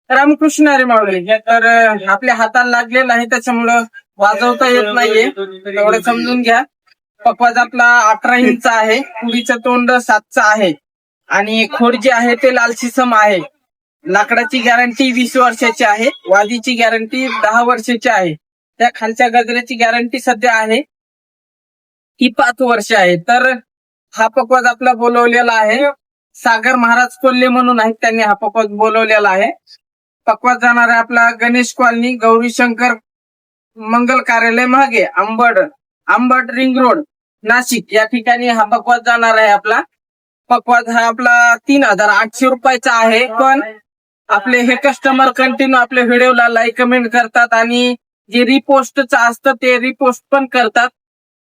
रामकृष्ण हरी माऊली. तर आपल्या हाताला लागलेलं आहे त्याच्यामुळं वाजवता येत नाहीये, एवढं समजून घ्या. पकवाज आपला 18 इंच आहे, पुढीचं तोंड 7चं आहे आणि खोड जे आहे ते लाल शिसम आहे. लाकडाची गॅरंटी 20 वर्षाची आहे, वादीची गॅरंटी 10 वर्षाची आहे. त्या खालच्या गजऱ्याची गॅरंटी सध्या आहे ती 5 वर्ष आहे. तर हा पकवाज आपला बोलवलेला आहे सागर महाराज कोल्हे म्हणून आहेत, त्यांनी हा पकवाज बोलवलेला आहे. पकवाज जाणार आहे आपला गणेश कॉलनी, गौरीशंकर मंगल कार्यालय मागे, आंबड रिंग रोड, नाशिक या ठिकाणी हा पकवाज जाणार आहे. आपला पकवाज हा आपला 3800 रुपयाचा आहे. पण आपले हे कस्टमर कंटिन्यू आपल्या व्हिडिओला लाईक कमेंट करतात आणि जे रिपोस्टचं असतं ते रिपोस्ट पण करतात.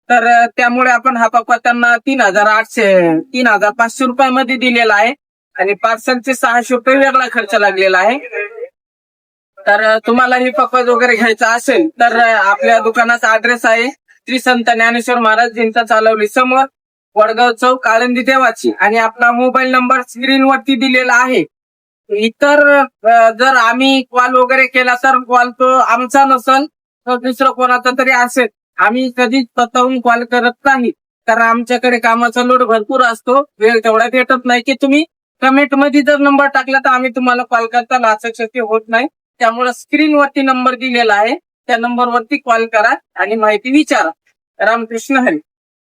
तर त्यामुळे आपण हा पकवाज त्यांना 3500 रुपयामध्ये दिलेला आहे आणि पार्सलचे 600 रुपये वेगळा खर्च लागलेला आहे. तर तुम्हाला ही पकवाज वगैरे घ्यायचा असेल तर आपल्या दुकानाचा ऍड्रेस आहे श्री संत ज्ञानेश्वर महाराज जिंता चालवली समोर, वडगाव चौक, आळंदी देवाची. आणि आपला मोबाईल नंबर स्क्रीनवरती दिलेला आहे. इतर जर आम्ही कॉल वगैरे केला तर कॉल तो आमचा नसेल तर दुसरं कोणाचा तरी असेल. आम्ही कधीच स्वतःहून कॉल करत नाही, कारण आमच्याकडे कामाचा लोड भरपूर असतो, वेळ तेवढा भेटत नाही की तुम्ही कमेंट मध्ये जर नंबर टाकला तर आम्ही तुम्हाला कॉल करताना असं शक्य होत नाही. त्यामुळे स्क्रीनवरती नंबर दिलेला आहे, त्या नंबरवरती कॉल करा आणि माहिती विचारा. रामकृष्ण हरी.